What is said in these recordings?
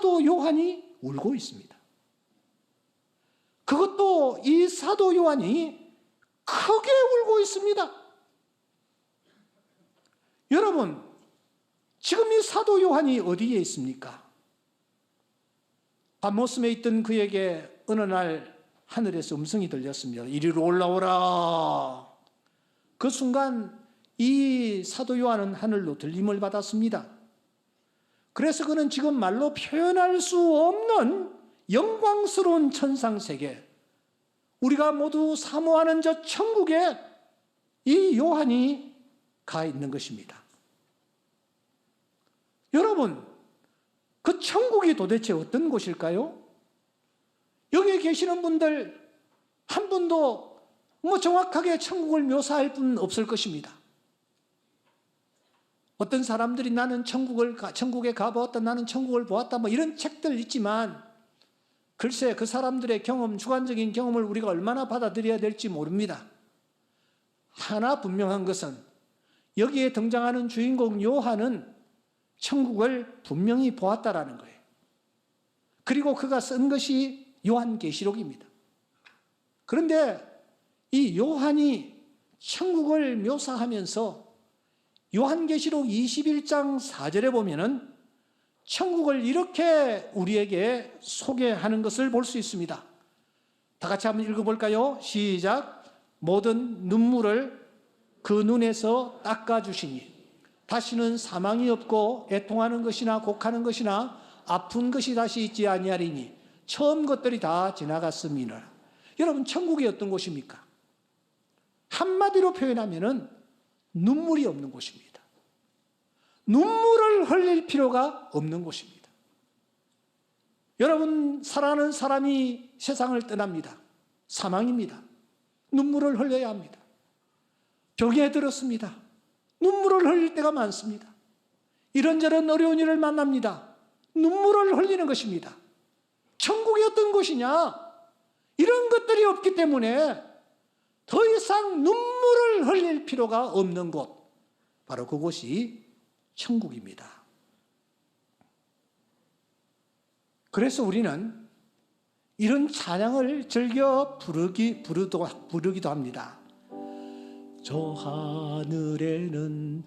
사도 요한이 울고 있습니다. 그것도 이 사도 요한이 크게 울고 있습니다. 여러분, 지금 이 사도 요한이 어디에 있습니까? 밤모섬에 있던 그에게 어느 날 하늘에서 음성이 들렸습니다. 이리로 올라오라. 그 순간 이 사도 요한은 하늘로 들림을 받았습니다. 그래서 그는 지금 말로 표현할 수 없는 영광스러운 천상세계, 우리가 모두 사모하는 저 천국에 이 요한이 가 있는 것입니다. 여러분, 그 천국이 도대체 어떤 곳일까요? 여기에 계시는 분들 한 분도 정확하게 천국을 묘사할 분 없을 것입니다. 어떤 사람들이 나는 천국에 가보았다, 나는 천국을 보았다, 이런 책들 있지만, 글쎄 그 사람들의 경험, 주관적인 경험을 우리가 얼마나 받아들여야 될지 모릅니다. 하나 분명한 것은 여기에 등장하는 주인공 요한은 천국을 분명히 보았다라는 거예요. 그리고 그가 쓴 것이 요한계시록입니다. 그런데 이 요한이 천국을 묘사하면서 요한계시록 21장 4절에 보면은 천국을 이렇게 우리에게 소개하는 것을 볼 수 있습니다. 다 같이 한번 읽어볼까요? 시작. 모든 눈물을 그 눈에서 닦아주시니 다시는 사망이 없고 애통하는 것이나 곡하는 것이나 아픈 것이 다시 있지 아니하리니 처음 것들이 다 지나갔음이라. 여러분, 천국이 어떤 곳입니까? 한마디로 표현하면은 눈물이 없는 곳입니다. 눈물을 흘릴 필요가 없는 곳입니다. 여러분, 사랑하는 사람이 세상을 떠납니다. 사망입니다. 눈물을 흘려야 합니다. 병에 들었습니다. 눈물을 흘릴 때가 많습니다. 이런저런 어려운 일을 만납니다. 눈물을 흘리는 것입니다. 천국이 어떤 곳이냐? 이런 것들이 없기 때문에 더 이상 눈물을 흘릴 필요가 없는 곳, 바로 그곳이 천국입니다. 그래서 우리는 이런 찬양을 즐겨 부르기도 합니다. 저 하늘에는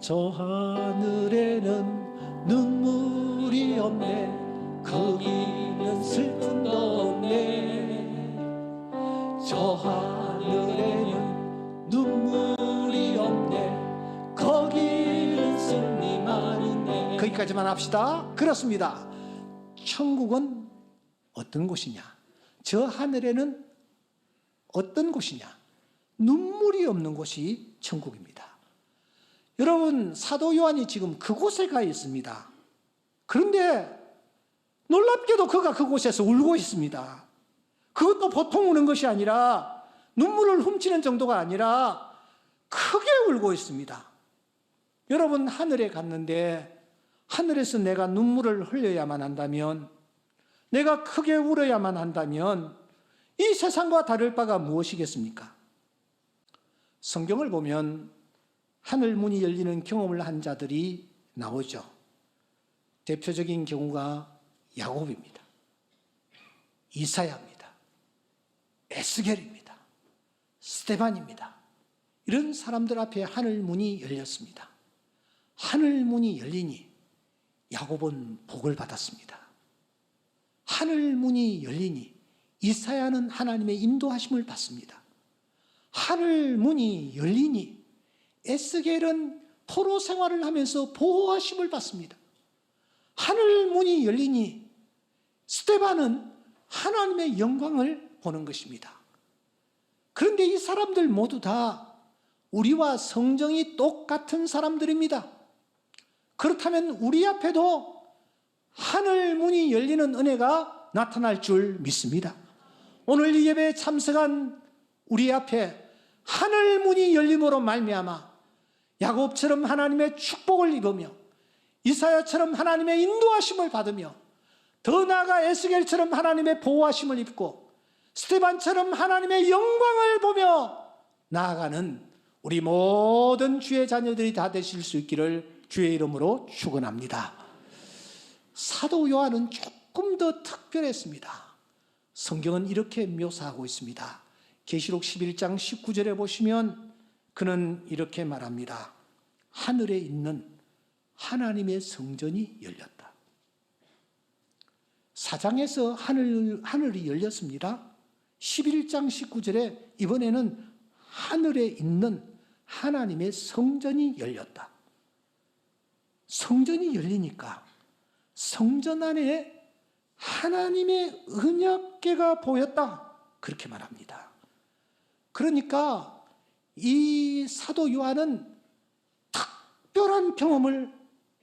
저 하늘에는 눈물이 없네. 거기는 슬픔도 없네. 저 하늘에는 눈물이 없네. 거기는 승리만 있네. 거기까지만 합시다. 그렇습니다. 천국은 어떤 곳이냐? 저 하늘에는 어떤 곳이냐? 눈물이 없는 곳이 천국입니다. 여러분, 사도 요한이 지금 그곳에 가 있습니다. 그런데 놀랍게도 그가 그곳에서 울고 있습니다. 그것도 보통 우는 것이 아니라, 눈물을 훔치는 정도가 아니라 크게 울고 있습니다. 여러분, 하늘에 갔는데 하늘에서 내가 눈물을 흘려야만 한다면, 내가 크게 울어야만 한다면 이 세상과 다를 바가 무엇이겠습니까? 성경을 보면 하늘 문이 열리는 경험을 한 자들이 나오죠. 대표적인 경우가 야곱입니다. 이사야입니다. 에스겔입니다. 스데반입니다. 이런 사람들 앞에 하늘 문이 열렸습니다. 하늘 문이 열리니 야곱은 복을 받았습니다. 하늘 문이 열리니 이사야는 하나님의 인도하심을 받습니다. 하늘 문이 열리니 에스겔은 포로 생활을 하면서 보호하심을 받습니다. 하늘 문이 열리니 스데반은 하나님의 영광을 보는 것입니다. 그런데 이 사람들 모두 다 우리와 성정이 똑같은 사람들입니다. 그렇다면 우리 앞에도 하늘 문이 열리는 은혜가 나타날 줄 믿습니다. 오늘 이 예배에 참석한 우리 앞에 하늘 문이 열림으로 말미암아 야곱처럼 하나님의 축복을 입으며 이사야처럼 하나님의 인도하심을 받으며 더 나아가 에스겔처럼 하나님의 보호하심을 입고 스데반처럼 하나님의 영광을 보며 나아가는 우리 모든 주의 자녀들이 다 되실 수 있기를 주의 이름으로 축원합니다. 사도 요한은 조금 더 특별했습니다. 성경은 이렇게 묘사하고 있습니다. 계시록 11장 19절에 보시면 그는 이렇게 말합니다. 하늘에 있는 하나님의 성전이 열렸다. 사장에서 하늘이 열렸습니다. 11장 19절에 이번에는 하늘에 있는 하나님의 성전이 열렸다. 성전이 열리니까 성전 안에 하나님의 언약궤가 보였다. 그렇게 말합니다. 그러니까 이 사도 요한은 특별한 경험을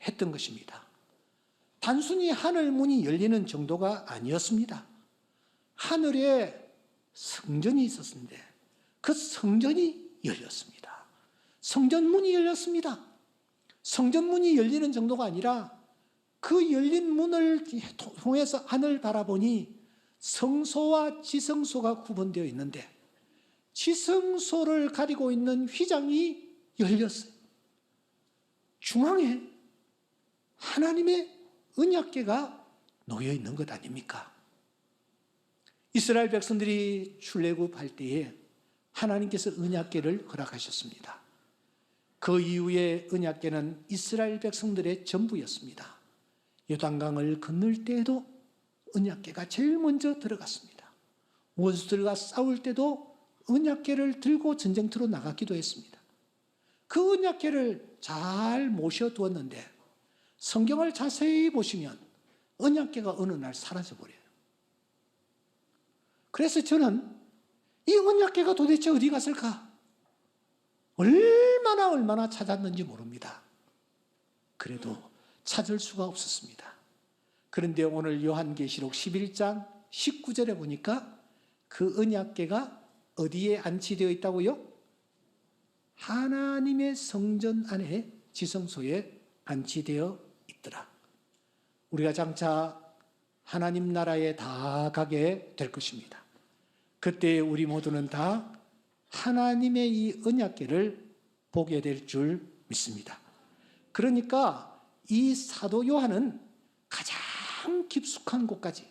했던 것입니다. 단순히 하늘 문이 열리는 정도가 아니었습니다. 하늘에 성전이 있었는데 그 성전이 열렸습니다. 성전 문이 열렸습니다. 성전 문이 열리는 정도가 아니라 그 열린 문을 통해서 하늘 바라보니 성소와 지성소가 구분되어 있는데 지성소를 가리고 있는 휘장이 열렸어요. 중앙에 하나님의 언약궤가 놓여 있는 것 아닙니까? 이스라엘 백성들이 출애굽할 때에 하나님께서 언약궤를 허락하셨습니다. 그 이후에 언약궤는 이스라엘 백성들의 전부였습니다. 요단강을 건널 때에도 언약궤가 제일 먼저 들어갔습니다. 원수들과 싸울 때도 언약궤를 들고 전쟁터로 나가기도 했습니다. 그 언약궤를 잘 모셔두었는데 성경을 자세히 보시면 언약궤가 어느 날 사라져버려요. 그래서 저는 이 언약궤가 도대체 어디 갔을까? 얼마나 찾았는지 모릅니다. 그래도 찾을 수가 없었습니다. 그런데 오늘 요한계시록 11장 19절에 보니까 그 언약궤가 어디에 안치되어 있다고요? 하나님의 성전 안에 지성소에 안치되어 있더라. 우리가 장차 하나님 나라에 다 가게 될 것입니다. 그때 우리 모두는 다 하나님의 이 언약궤를 보게 될 줄 믿습니다. 그러니까 이 사도 요한은 가장 깊숙한 곳까지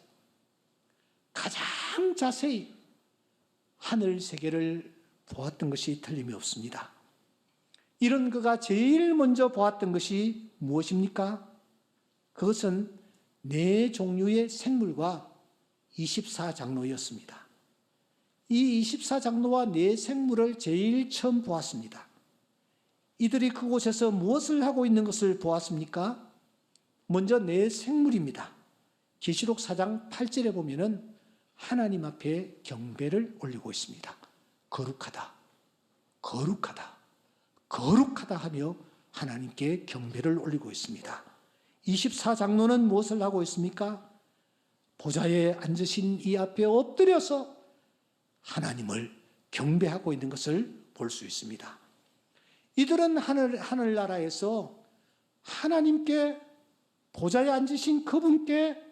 가장 자세히 하늘 세계를 보았던 것이 틀림이 없습니다. 이런 그가 제일 먼저 보았던 것이 무엇입니까? 그것은 네 종류의 생물과 24장로였습니다. 이 24장로와 네 생물을 제일 처음 보았습니다. 이들이 그곳에서 무엇을 하고 있는 것을 보았습니까? 먼저 네 생물입니다. 계시록 4장 8절에 보면은 하나님 앞에 경배를 올리고 있습니다. 거룩하다, 거룩하다, 거룩하다 하며 하나님께 경배를 올리고 있습니다. 24장로는 무엇을 하고 있습니까? 보좌에 앉으신 이 앞에 엎드려서 하나님을 경배하고 있는 것을 볼 수 있습니다. 이들은 하늘나라에서 하나님께 보좌에 앉으신 그분께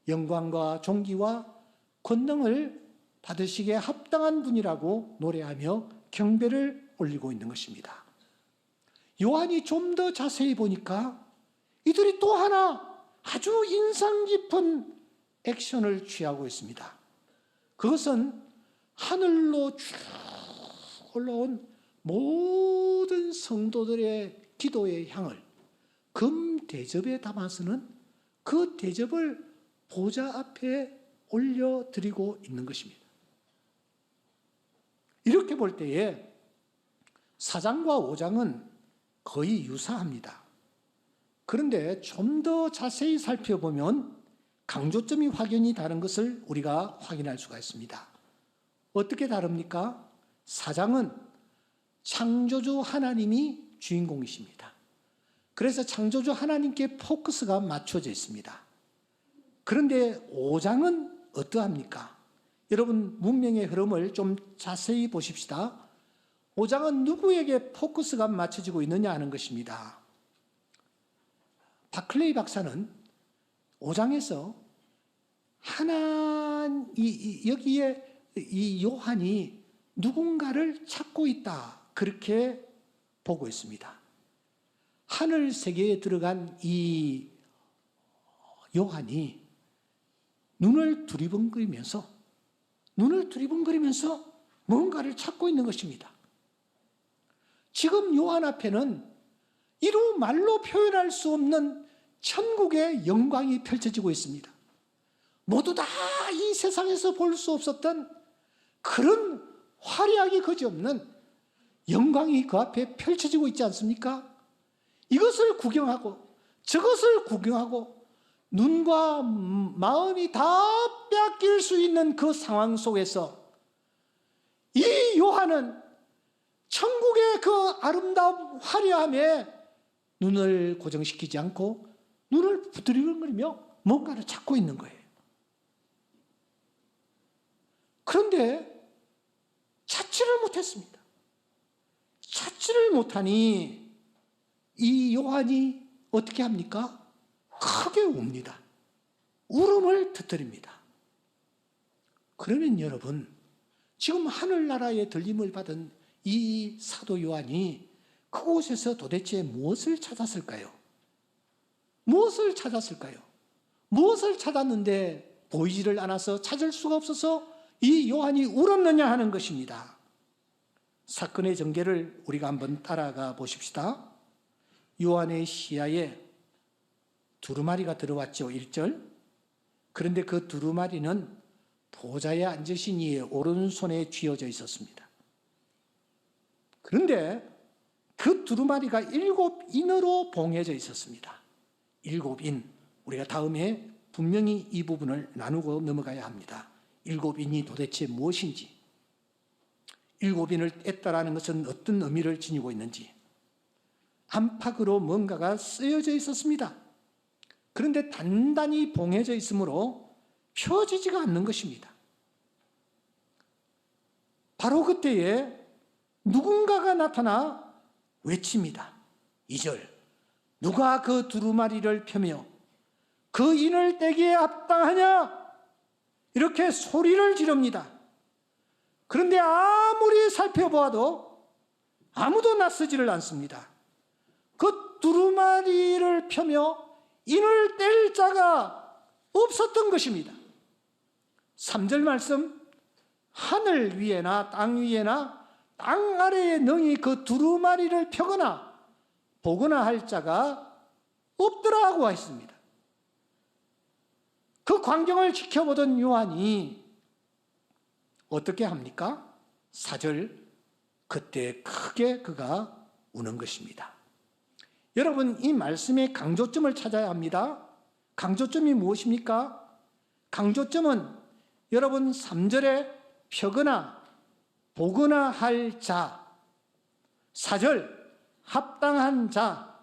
영광과 존귀와 권능을 받으시기에 합당한 분이라고 노래하며 경배를 올리고 있는 것입니다. 요한이 좀 더 자세히 보니까 이들이 또 하나 아주 인상 깊은 액션을 취하고 있습니다. 그것은 하늘로 쭉 올라온 모든 성도들의 기도의 향을 금 대접에 담아서는 그 대접을 보좌 앞에 올려드리고 있는 것입니다. 이렇게 볼 때에 4장과 5장은 거의 유사합니다. 그런데 좀 더 자세히 살펴보면 강조점이 확연히 다른 것을 우리가 확인할 수가 있습니다. 어떻게 다릅니까? 4장은 창조주 하나님이 주인공이십니다. 그래서 창조주 하나님께 포커스가 맞춰져 있습니다. 그런데 5장은 어떠합니까? 여러분 문명의 흐름을 좀 자세히 보십시다. 5장은 누구에게 포커스가 맞춰지고 있느냐 하는 것입니다. 바클레이 박사는 5장에서 여기에 이 요한이 누군가를 찾고 있다 그렇게 보고 있습니다. 하늘 세계에 들어간 이 요한이 눈을 두리번거리면서 뭔가를 찾고 있는 것입니다. 지금 요한 앞에는 이루 말로 표현할 수 없는 천국의 영광이 펼쳐지고 있습니다. 모두 다 이 세상에서 볼 수 없었던 그런 화려하기 그지없는 영광이 그 앞에 펼쳐지고 있지 않습니까? 이것을 구경하고 저것을 구경하고 눈과 마음이 다 빼앗길 수 있는 그 상황 속에서 이 요한은 천국의 그 아름다운 화려함에 눈을 고정시키지 않고 눈을 부드러거리며 뭔가를 찾고 있는 거예요. 그런데 찾지를 못했습니다. 찾지를 못하니 이 요한이 어떻게 합니까? 크게 웁니다. 울음을 터뜨립니다. 그러면 여러분, 지금 하늘나라의 들림을 받은 이 사도 요한이 그곳에서 도대체 무엇을 찾았을까요? 무엇을 찾았을까요? 무엇을 찾았는데 보이지를 않아서 찾을 수가 없어서 이 요한이 울었느냐 하는 것입니다. 사건의 전개를 우리가 한번 따라가 보십시다. 요한의 시야에 두루마리가 들어왔죠. 1절. 그런데 그 두루마리는 보좌에 앉으신 이의 오른손에 쥐어져 있었습니다. 그런데 그 두루마리가 7인으로 봉해져 있었습니다. 7인. 우리가 다음에 분명히 이 부분을 나누고 넘어가야 합니다. 7인이 도대체 무엇인지, 7인을 뗐다라는 것은 어떤 의미를 지니고 있는지, 안팎으로 뭔가가 쓰여져 있었습니다. 그런데 단단히 봉해져 있으므로 펴지지가 않는 것입니다. 바로 그때에 누군가가 나타나 외칩니다. 2절. 누가 그 두루마리를 펴며 그 인을 떼기에 합당하냐? 이렇게 소리를 지릅니다. 그런데 아무리 살펴보아도 아무도 나서지를 않습니다. 그 두루마리를 펴며 인을 뗄 자가 없었던 것입니다. 3절 말씀, 하늘 위에나 땅 위에나 땅 아래에 능히 그 두루마리를 펴거나 보거나 할 자가 없더라 하고 했습니다. 그 광경을 지켜보던 요한이 어떻게 합니까? 4절, 그때 크게 그가 우는 것입니다. 여러분, 이 말씀의 강조점을 찾아야 합니다. 강조점이 무엇입니까? 강조점은 여러분 3절에 펴거나 보거나 할 자, 4절 합당한 자,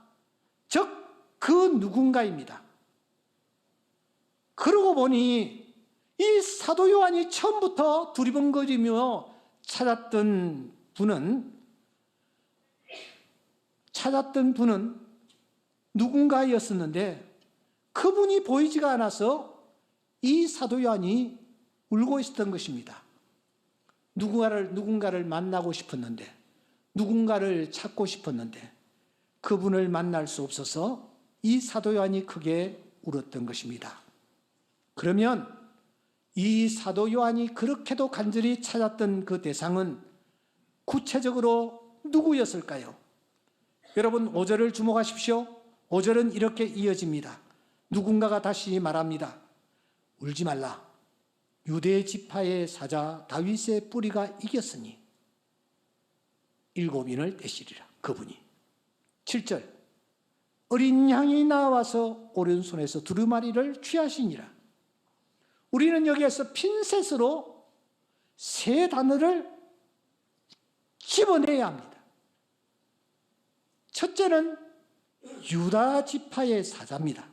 즉 그 누군가입니다. 그러고 보니 이 사도 요한이 처음부터 두리번거리며 찾았던 분은 누군가였었는데 그분이 보이지가 않아서 이 사도 요한이 울고 있었던 것입니다. 누군가를 만나고 싶었는데, 누군가를 찾고 싶었는데 그분을 만날 수 없어서 이 사도 요한이 크게 울었던 것입니다. 그러면 이 사도 요한이 그렇게도 간절히 찾았던 그 대상은 구체적으로 누구였을까요? 여러분 5절을 주목하십시오. 5절은 이렇게 이어집니다. 누군가가 다시 말합니다. 울지 말라. 유대 지파의 사자 다윗의 뿌리가 이겼으니 7인을 떼시리라. 그분이. 7절. 어린 양이 나와서 오른손에서 두루마리를 취하시니라. 우리는 여기에서 핀셋으로 세 단어를 집어내야 합니다. 첫째는 유다 지파의 사자입니다.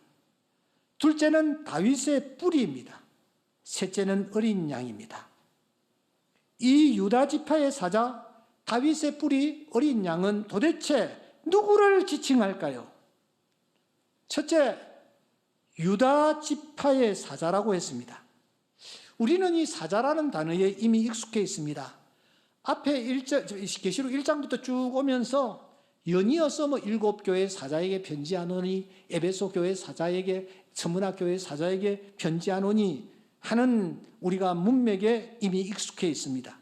둘째는 다윗의 뿌리입니다. 셋째는 어린 양입니다. 이 유다 지파의 사자, 다윗의 뿌리, 어린 양은 도대체 누구를 지칭할까요? 첫째, 유다 지파의 사자라고 했습니다. 우리는 이 사자라는 단어에 이미 익숙해 있습니다. 앞에 계시록 1장부터 쭉 오면서 연이어서 뭐 7교회 사자에게 편지하노니, 에베소 교회 사자에게, 스무나 교회 사자에게 편지하노니 하는 우리가 문맥에 이미 익숙해 있습니다.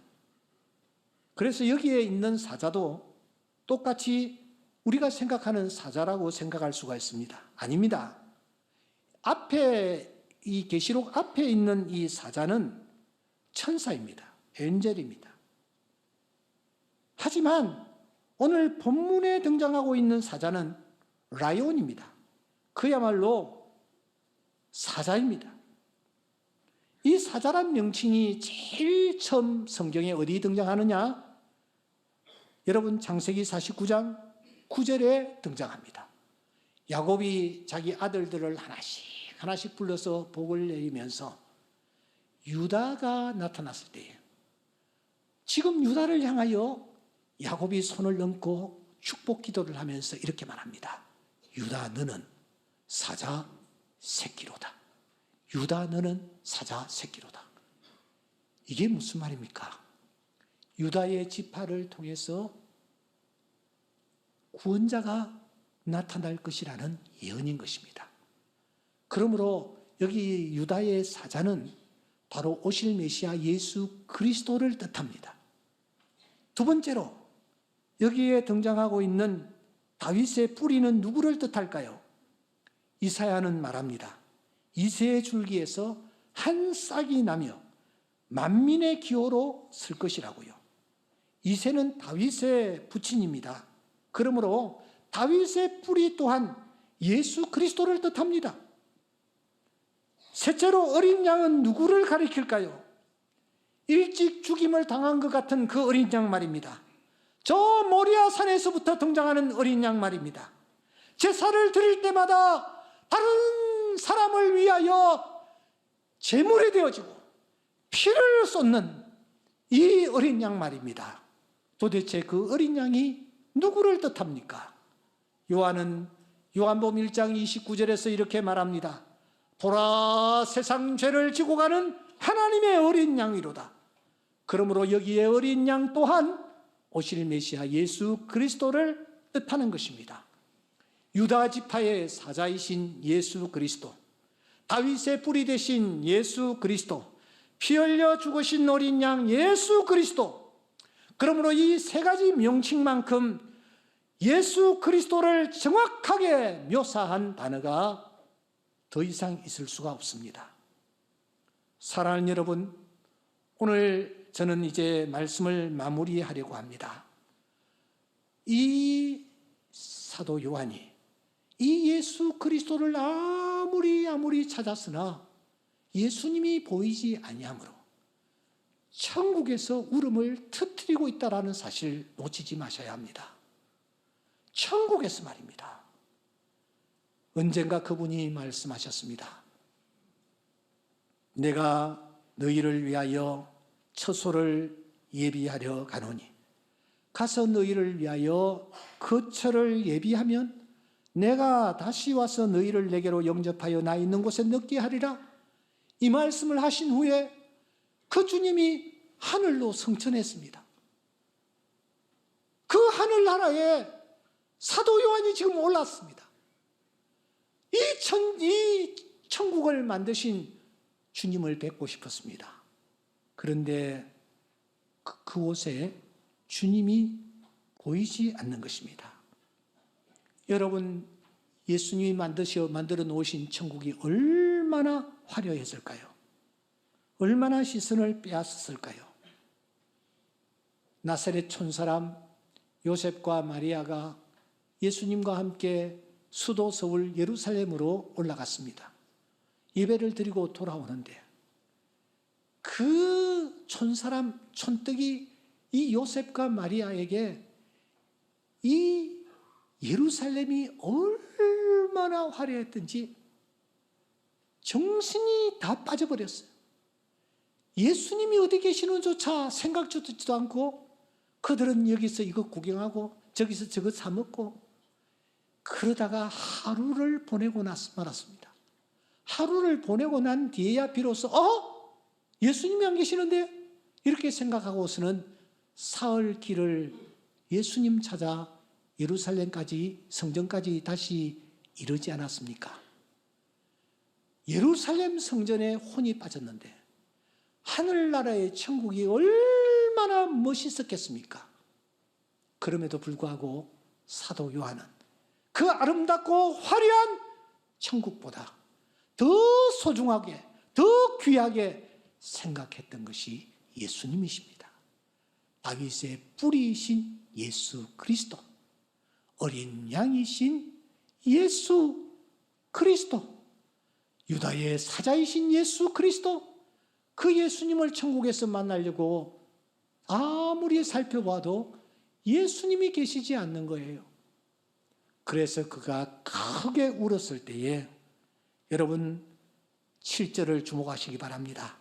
그래서 여기에 있는 사자도 똑같이 우리가 생각하는 사자라고 생각할 수가 있습니다. 아닙니다. 앞에 이 계시록 앞에 있는 이 사자는 천사입니다. 엔젤입니다. 하지만 오늘 본문에 등장하고 있는 사자는 라이온입니다. 그야말로 사자입니다. 이 사자란 명칭이 제일 처음 성경에 어디 등장하느냐? 여러분 창세기 49장 9절에 등장합니다. 야곱이 자기 아들들을 하나씩 불러서 복을 내리면서 유다가 나타났을 때에 지금 유다를 향하여 야곱이 손을 얹고 축복 기도를 하면서 이렇게 말합니다. 유다 너는 사자 새끼로다. 유다 너는 사자 새끼로다. 이게 무슨 말입니까? 유다의 지파를 통해서 구원자가 나타날 것이라는 예언인 것입니다. 그러므로 여기 유다의 사자는 바로 오실 메시아 예수 그리스도를 뜻합니다. 두 번째로 여기에 등장하고 있는 다윗의 뿌리는 누구를 뜻할까요? 이사야는 말합니다. 이새의 줄기에서 한 싹이 나며 만민의 기호로 설 것이라고요. 이새는 다윗의 부친입니다. 그러므로 다윗의 뿌리 또한 예수 그리스도를 뜻합니다. 셋째로 어린 양은 누구를 가리킬까요? 일찍 죽임을 당한 것 같은 그 어린 양 말입니다. 저 모리아 산에서부터 등장하는 어린 양 말입니다. 제사를 드릴 때마다 다른 사람을 위하여 제물이 되어지고 피를 쏟는 이 어린 양 말입니다. 도대체 그 어린 양이 누구를 뜻합니까? 요한은 요한복음 1장 29절에서 이렇게 말합니다. 보라 세상 죄를 지고 가는 하나님의 어린 양이로다. 그러므로 여기에 어린 양 또한 오실 메시아 예수 그리스도를 뜻하는 것입니다. 유다 지파의 사자이신 예수 그리스도, 다윗의 뿌리 되신 예수 그리스도, 피 흘려 죽으신 어린 양 예수 그리스도. 그러므로 이 세 가지 명칭만큼 예수 그리스도를 정확하게 묘사한 단어가 더 이상 있을 수가 없습니다. 사랑하는 여러분, 오늘 저는 이제 말씀을 마무리하려고 합니다. 이 사도 요한이 이 예수 그리스도를 아무리 찾았으나 예수님이 보이지 아니하므로 천국에서 울음을 터뜨리고 있다는 사실 놓치지 마셔야 합니다. 천국에서 말입니다. 언젠가 그분이 말씀하셨습니다. 내가 너희를 위하여 처소를 예비하려 가노니 가서 너희를 위하여 거처를 예비하면 내가 다시 와서 너희를 내게로 영접하여 나 있는 곳에 넣게 하리라. 이 말씀을 하신 후에 그 주님이 하늘로 승천했습니다. 그 하늘나라에 사도 요한이 지금 올랐습니다. 이 천국을 만드신 주님을 뵙고 싶었습니다. 그런데 그곳에 주님이 보이지 않는 것입니다. 여러분, 예수님이 만들어 놓으신 천국이 얼마나 화려했을까요? 얼마나 시선을 빼앗았을까요? 나사렛 촌사람 요셉과 마리아가 예수님과 함께 수도 서울 예루살렘으로 올라갔습니다. 예배를 드리고 돌아오는데 그 촌사람 촌뜨기 이 요셉과 마리아에게 이 예루살렘이 얼마나 화려했던지 정신이 다 빠져버렸어요. 예수님이 어디 계시는조차 생각조차도 않고 그들은 여기서 이거 구경하고 저기서 저거 사 먹고 그러다가 하루를 보내고 말았습니다. 하루를 보내고 난 뒤에야 비로소 예수님이 안 계시는데 이렇게 생각하고서는 사흘 길을 예수님 찾아 예루살렘까지, 성전까지 다시 이르지 않았습니까? 예루살렘 성전에 혼이 빠졌는데 하늘나라의 천국이 얼마나 멋있었겠습니까? 그럼에도 불구하고 사도 요한은 그 아름답고 화려한 천국보다 더 소중하게, 더 귀하게 생각했던 것이 예수님이십니다. 다윗의 뿌리이신 예수 그리스도, 어린 양이신 예수 그리스도, 유다의 사자이신 예수 그리스도, 그 예수님을 천국에서 만나려고 아무리 살펴봐도 예수님이 계시지 않는 거예요. 그래서 그가 크게 울었을 때에 여러분 7절을 주목하시기 바랍니다.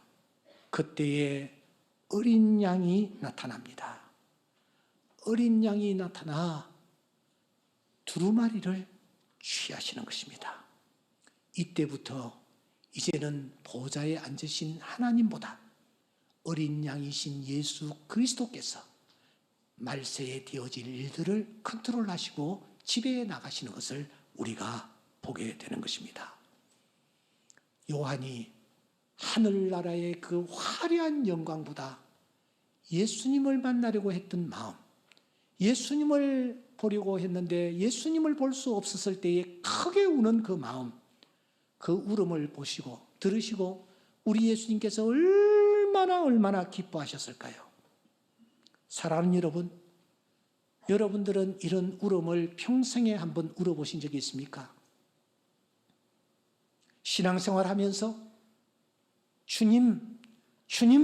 그때에 어린 양이 나타납니다. 어린 양이 나타나 두루마리를 취하시는 것입니다. 이때부터 이제는 보좌에 앉으신 하나님보다 어린 양이신 예수 그리스도께서 말세에 되어질 일들을 컨트롤하시고 지배해 나가시는 것을 우리가 보게 되는 것입니다. 요한이 하늘나라의 그 화려한 영광보다 예수님을 만나려고 했던 마음, 예수님을 보려고 했는데 예수님을 볼 수 없었을 때에 크게 우는 그 마음, 그 울음을 보시고 들으시고 우리 예수님께서 얼마나 기뻐하셨을까요? 사랑하는 여러분, 여러분들은 이런 울음을 평생에 한번 울어보신 적이 있습니까? 신앙생활 하면서 주님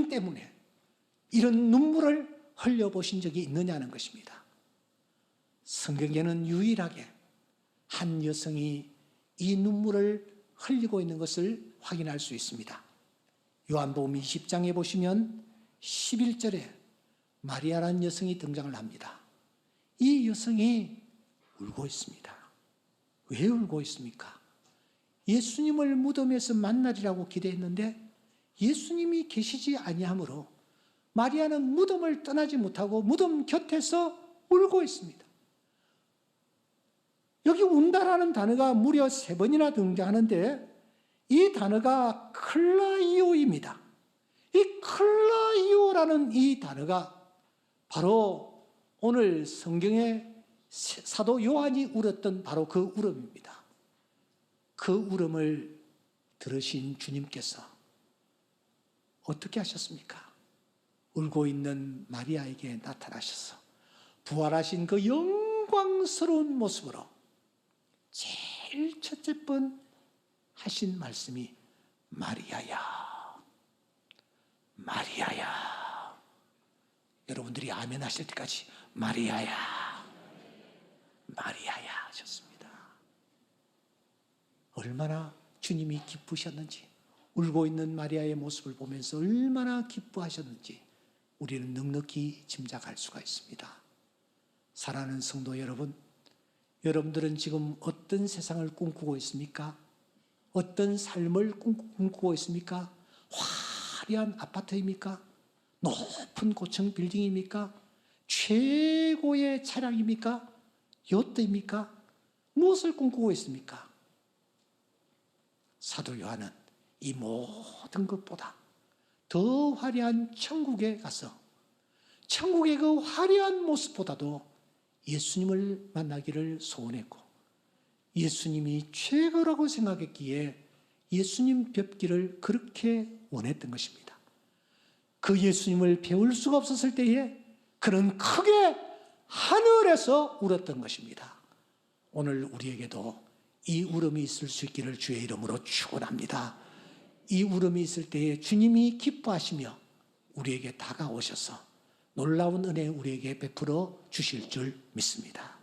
때문에 이런 눈물을 흘려보신 적이 있느냐는 것입니다. 성경에는 유일하게 한 여성이 이 눈물을 흘리고 있는 것을 확인할 수 있습니다. 요한복음 20장에 보시면 11절에 마리아라는 여성이 등장을 합니다. 이 여성이 울고 있습니다. 왜 울고 있습니까? 예수님을 무덤에서 만나리라고 기대했는데 예수님이 계시지 아니하므로 마리아는 무덤을 떠나지 못하고 무덤 곁에서 울고 있습니다. 여기 운다라는 단어가 무려 3번이나 등장하는데 이 단어가 클라이오입니다. 이 클라이오라는 이 단어가 바로 오늘 성경에 사도 요한이 울었던 바로 그 울음입니다. 그 울음을 들으신 주님께서 어떻게 하셨습니까? 울고 있는 마리아에게 나타나셔서 부활하신 그 영광스러운 모습으로 제일 첫째 번 하신 말씀이 마리아야, 마리아야. 여러분들이 아멘 하실 때까지 마리아야, 마리아야 하셨습니다. 얼마나 주님이 기쁘셨는지, 울고 있는 마리아의 모습을 보면서 얼마나 기뻐하셨는지 우리는 넉넉히 짐작할 수가 있습니다. 사랑하는 성도 여러분, 여러분들은 지금 어떤 세상을 꿈꾸고 있습니까? 어떤 삶을 꿈꾸고 있습니까? 화려한 아파트입니까? 높은 고층 빌딩입니까? 최고의 차량입니까? 요트입니까? 무엇을 꿈꾸고 있습니까? 사도 요한은 이 모든 것보다 더 화려한 천국에 가서 천국의 그 화려한 모습보다도 예수님을 만나기를 소원했고 예수님이 최고라고 생각했기에 예수님 뵙기를 그렇게 원했던 것입니다. 그 예수님을 배울 수가 없었을 때에 그는 크게 하늘에서 울었던 것입니다. 오늘 우리에게도 이 울음이 있을 수 있기를 주의 이름으로 축원합니다. 이 울음이 있을 때에 주님이 기뻐하시며 우리에게 다가오셔서 놀라운 은혜 우리에게 베풀어 주실 줄 믿습니다.